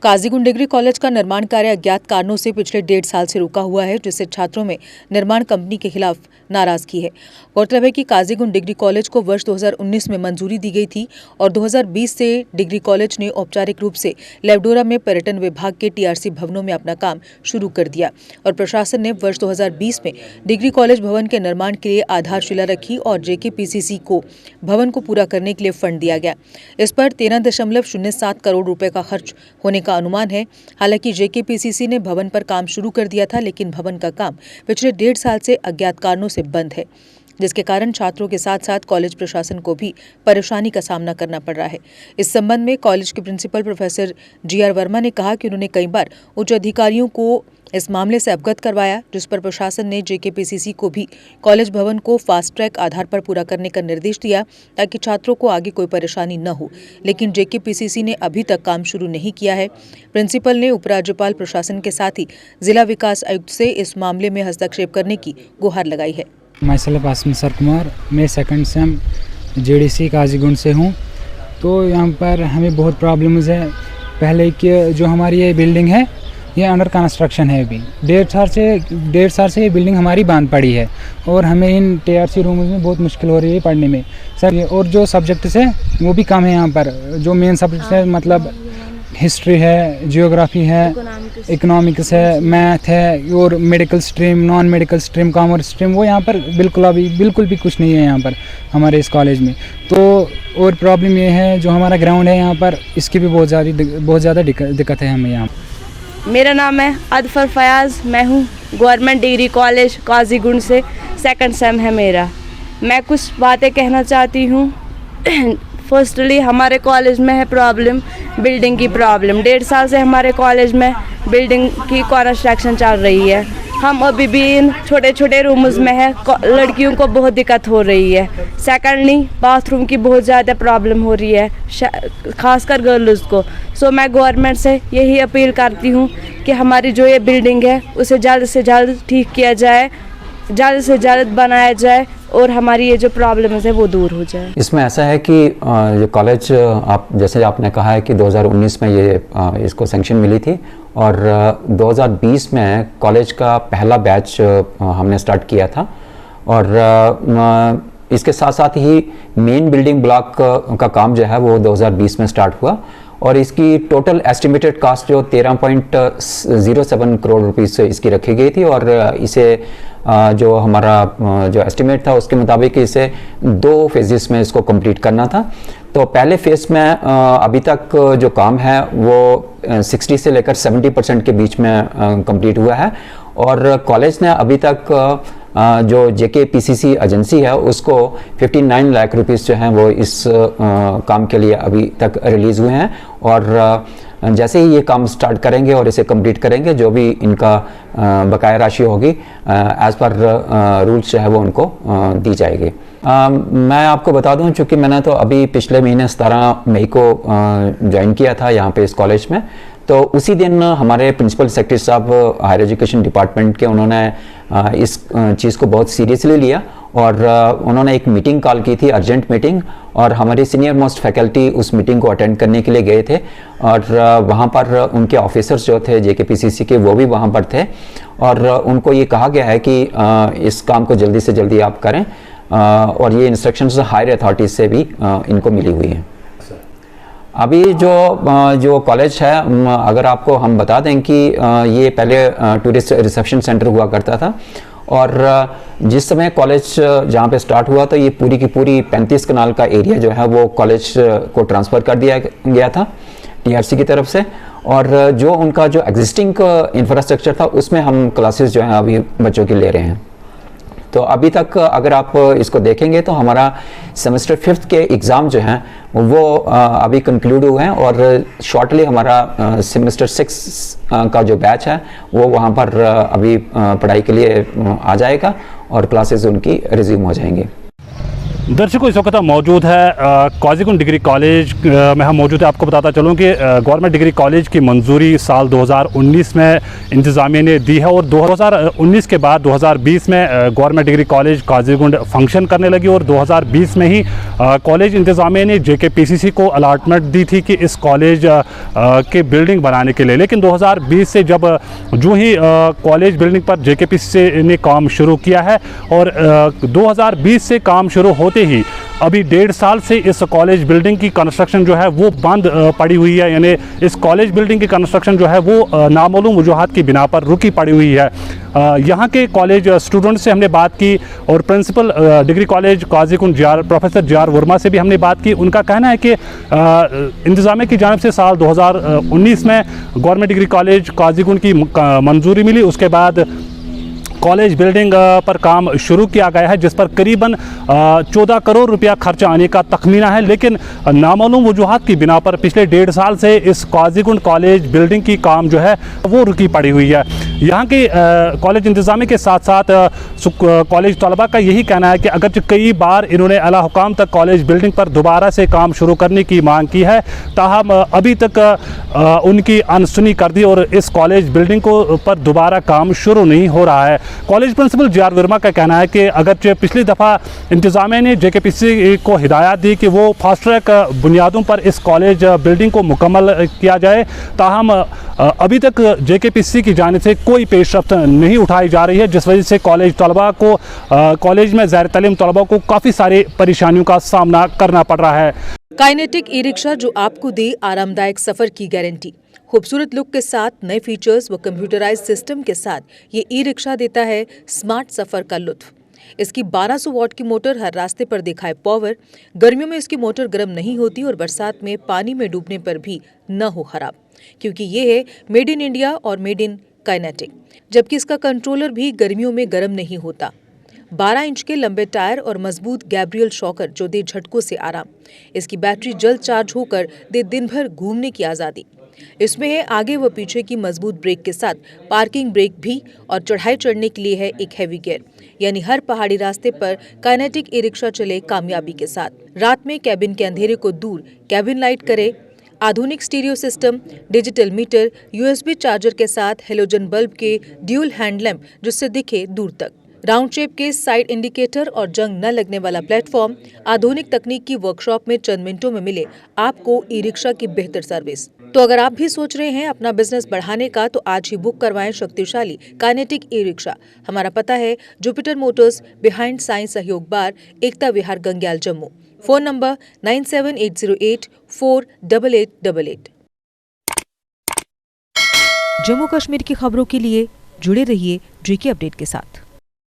Qazigund degree college का निर्माण कार्य अज्ञात कारणों से पिछले 1.5 साल से रुका हुआ है, जिससे छात्रों में निर्माण कंपनी के खिलाफ नाराजगी है। गौरतलब है कि काजीगुंड डिग्री कॉलेज को वर्ष 2019 में मंजूरी दी गई थी और 2020 से डिग्री कॉलेज ने औपचारिक रूप से लेवडोरा में पर्यटन विभाग के टीआरसी भवनों में अपना काम शुरू कर दिया और प्रशासन ने वर्ष 2020 में डिग्री कॉलेज भवन के निर्माण के लिए आधारशिला रखी और जेकेपीसीसी को भवन को पूरा करने के लिए फंड दिया गया। इस पर 13.07 करोड़ रुपए का खर्च होने का अनुमान है। हालांकि जेकेपीसीसी ने भवन पर काम शुरू कर दिया था, लेकिन भवन का काम पिछले 1.5 साल से अज्ञात कारणों से बंद है, जिसके कारण छात्रों के साथ साथ कॉलेज प्रशासन को भी परेशानी का सामना करना पड़ रहा है। इस संबंध में कॉलेज के प्रिंसिपल प्रोफेसर जीआर वर्मा ने कहा कि उन्होंने कई बार उच्च अधिकारियों को इस मामले से अवगत करवाया, जिस पर प्रशासन ने जेकेपीसीसी को भी कॉलेज भवन को फास्ट ट्रैक आधार पर पूरा करने का निर्देश दिया ताकि छात्रों को आगे कोई परेशानी न हो, लेकिन जेकेपीसीसी ने अभी तक काम शुरू नहीं किया है। प्रिंसिपल ने उपराज्यपाल प्रशासन के साथ ही जिला विकास आयुक्त से इस मामले में हस्तक्षेप करने की गुहार लगाई है। माइसेल्फ आसम सर कुमार, मैं सेकंड सेम जेडीसी काजीगुंड से हूँ। तो यहाँ पर हमें बहुत प्रॉब्लम्स है। पहले कि जो हमारी ये बिल्डिंग है ये अंडर कंस्ट्रक्शन है, अभी 1.5 साल से ये बिल्डिंग हमारी बांध पड़ी है और हमें इन टीआरसी रूम्स में बहुत मुश्किल हो रही है पढ़ने में सर। और जो सब्जेक्ट्स है वो भी कम है यहाँ पर। जो मेन सब्जेक्ट्स है मतलब हिस्ट्री है, जियोग्राफी है, इकोनॉमिक्स है, मैथ है और medical stream, non medical stream, commerce stream, वो यहाँ पर बिल्कुल भी कुछ नहीं है यहाँ पर हमारे इस कॉलेज में। तो और प्रॉब्लम ये है जो हमारा ग्राउंड है यहाँ पर, इसकी भी बहुत ज़्यादा दिक्कत है हमें यहाँ। मेरा नाम है अदफर फयाज़, मैं हूँ गवर्नमेंट डिग्री कॉलेज काजीगुंड से, सेकंड सेम है मेरा। मैं कुछ बातें कहना चाहती हूँ। फर्स्टली हमारे कॉलेज में है प्रॉब्लम बिल्डिंग की प्रॉब्लम। 1.5 साल से हमारे कॉलेज में बिल्डिंग की कंस्ट्रक्शन चल रही है। हम अभी भी इन छोटे छोटे रूम्स में है, लड़कियों को बहुत दिक्कत हो रही है। सेकेंडली बाथरूम की बहुत ज़्यादा प्रॉब्लम हो रही है, खासकर गर्ल्स को। सो मैं गवर्नमेंट से यही अपील करती हूँ कि हमारी जो ये बिल्डिंग है उसे जल्द से जल्द ठीक किया जाए, जल्द से जल्द बनाया जाए और हमारी ये जो प्रॉब्लम है वो दूर हो जाए। इसमें ऐसा है कि ये कॉलेज आप जैसे आपने कहा है कि 2019 में ये इसको सैंक्शन मिली थी और 2020 में कॉलेज का पहला बैच हमने स्टार्ट किया था और इसके साथ साथ ही मेन बिल्डिंग ब्लॉक का काम जो है वो 2020 में स्टार्ट हुआ और इसकी टोटल एस्टिमेटेड कास्ट जो 13.07 करोड़ रुपीस इसकी रखी गई थी और इसे जो हमारा जो एस्टिमेट था उसके मुताबिक इसे 2 फेजेस में इसको कंप्लीट करना था। तो पहले फेज में अभी तक जो काम है वो 60 से लेकर 70% के बीच में कंप्लीट हुआ है और कॉलेज ने अभी तक जो जेकेपीसीसी एजेंसी है उसको 59 लाख रुपीस जो हैं वो इस काम के लिए अभी तक रिलीज़ हुए हैं और जैसे ही ये काम स्टार्ट करेंगे और इसे कंप्लीट करेंगे, जो भी इनका बकाया राशि होगी एज़ पर रूल्स जो है वो उनको दी जाएगी। मैं आपको बता दूं, चूँकि मैंने तो अभी पिछले महीने 17 मई को ज्वाइन किया था यहाँ पे इस कॉलेज में, तो उसी दिन हमारे प्रिंसिपल सेक्रेटरी साहब हायर एजुकेशन डिपार्टमेंट के उन्होंने इस चीज़ को बहुत सीरियसली लिया और उन्होंने एक मीटिंग कॉल की थी, अर्जेंट मीटिंग, और हमारी सीनियर मोस्ट फैकल्टी उस मीटिंग को अटेंड करने के लिए गए थे और वहाँ पर उनके ऑफिसर्स जो थे जेकेपीसीसी के वो भी वहाँ पर थे और उनको ये कहा गया है कि इस काम को जल्दी से जल्दी आप करें और ये इंस्ट्रक्शंस हायर अथॉरिटीज से भी इनको मिली हुई हैं। अभी जो कॉलेज है, अगर आपको हम बता दें कि ये पहले टूरिस्ट रिसेप्शन सेंटर हुआ करता था और जिस समय कॉलेज जहाँ पे स्टार्ट हुआ तो ये पूरी की पूरी 35 कनाल का एरिया जो है वो कॉलेज को ट्रांसफ़र कर दिया गया था टीआरसी की तरफ से और जो उनका जो एग्जिस्टिंग इंफ्रास्ट्रक्चर था उसमें हम क्लासेस जो है अभी बच्चों की ले रहे हैं। तो अभी तक अगर आप इसको देखेंगे तो हमारा सेमेस्टर 5th के एग्ज़ाम जो हैं वो अभी कंक्लूड हुए हैं और शॉर्टली हमारा सेमेस्टर 6 का जो बैच है वो वहाँ पर अभी पढ़ाई के लिए आ जाएगा और क्लासेस उनकी रिज्यूम हो जाएंगी। दर्शकों, इस वक्त हम मौजूद है काजीगुंड डिग्री कॉलेज में हम मौजूद है। आपको बताता चलूँ कि गवर्नमेंट डिग्री कॉलेज की मंजूरी साल 2019 में इंतज़ामिया ने दी है और 2019 के बाद 2020 में government degree college Qazigund function करने लगी और 2020 में ही कॉलेज इंतज़ामिया ने JKPCC को अलाटमेंट दी थी कि इस कॉलेज के बिल्डिंग बनाने के लिए। लेकिन 2020 से जब जो ही कॉलेज बिल्डिंग पर JKPCC ने काम शुरू किया है और 2020 से काम शुरू होते ही अभी 1.5 साल से इस कॉलेज बिल्डिंग की कंस्ट्रक्शन जो है वो बंद पड़ी हुई है। यानी इस कॉलेज बिल्डिंग की कंस्ट्रक्शन जो है वो नामालूम वजूहात की बिना पर रुकी पड़ी हुई है। यहाँ के कॉलेज स्टूडेंट से हमने बात की और principal degree college Qazigund professor JR Verma से भी हमने बात की। उनका कहना है कि इंतज़ामिया की जानिब से साल 2019 में गवर्नमेंट डिग्री कॉलेज काजीगुंड की मंजूरी मिली। उसके बाद कॉलेज बिल्डिंग पर काम शुरू किया गया है जिस पर करीबन 14 करोड़ रुपया खर्चा आने का तखमीना है। लेकिन नामालूम वजूहात की बिना पर पिछले 1.5 साल से इस काजीगुंड कॉलेज बिल्डिंग की काम जो है वो रुकी पड़ी हुई है। यहाँ के कॉलेज इंतज़ामिया के साथ साथ कॉलेज तलबा का यही कहना है कि अगरचे कई बार इन्होंने आला हुकाम तक कॉलेज बिल्डिंग पर दोबारा से काम शुरू करने की मांग की है, ताहम अभी तक उनकी अनसुनी कर दी और इस कॉलेज बिल्डिंग को पर दोबारा काम शुरू नहीं हो रहा है। कॉलेज प्रिंसिपल JR वर्मा का कहना है कि अगरचे पिछली दफ़ा इंतज़ामिया ने JKPCC को हिदायत दी कि वो फास्ट ट्रैक बुनियादों पर इस कॉलेज बिल्डिंग को मुकम्मल किया जाए, ताहम अभी तक JKPCC की जानिब से कोई पेशरफ्त नहीं उठाई जा रही है, जिस वजह से कॉलेज तलबा को कॉलेज में ज़ाहिर तालीम तलबा को काफ़ी सारी परेशानियों का सामना करना पड़ रहा है। काइनेटिक ई रिक्शा जो आपको दे आरामदायक सफर की गारंटी। खूबसूरत लुक के साथ नए फीचर्स व कंप्यूटराइज्ड सिस्टम के साथ ये ई रिक्शा देता है स्मार्ट सफर का लुत्फ। इसकी 1200 वॉट की मोटर हर रास्ते पर दिखाए पावर। गर्मियों में इसकी मोटर गर्म नहीं होती और बरसात में पानी में डूबने पर भी न हो खराब, क्योंकि ये है मेड इन इंडिया और मेड इन काइनेटिक। जबकि इसका कंट्रोलर भी गर्मियों में गर्म नहीं होता। 12 इंच के लंबे टायर और मजबूत गैब्रियल शॉकर जो दे झटकों से आराम। इसकी बैटरी जल्द चार्ज होकर दे दिन भर घूमने की आज़ादी। इसमें है आगे व पीछे की मजबूत ब्रेक के साथ पार्किंग ब्रेक भी और चढ़ाई चढ़ने के लिए है एक हैवी गियर, यानी हर पहाड़ी रास्ते पर काइनेटिक ई रिक्शा चले कामयाबी के साथ। रात में कैबिन के अंधेरे को दूर कैबिन लाइट करे। आधुनिक stereo system, digital meter, USB charger के साथ हेलोजन बल्ब के ड्यूल हैंड लैंप जिससे दिखे दूर तक। राउंड शेप के साइड इंडिकेटर और जंग न लगने वाला प्लेटफॉर्म। आधुनिक तकनीक की वर्कशॉप में चंद मिनटों में मिले आपको ई रिक्शा की बेहतर सर्विस। तो अगर आप भी सोच रहे हैं अपना बिजनेस बढ़ाने का तो आज ही बुक करवाएं शक्तिशाली काइनेटिक ई रिक्शा। हमारा पता है जुपिटर मोटर्स, बिहाइंड साइंस सहयोग बार, एकता विहार, गंग्याल, जम्मू। Phone number 9780848888। जम्मू कश्मीर की खबरों के लिए जुड़े रहिए JK अपडेट के साथ।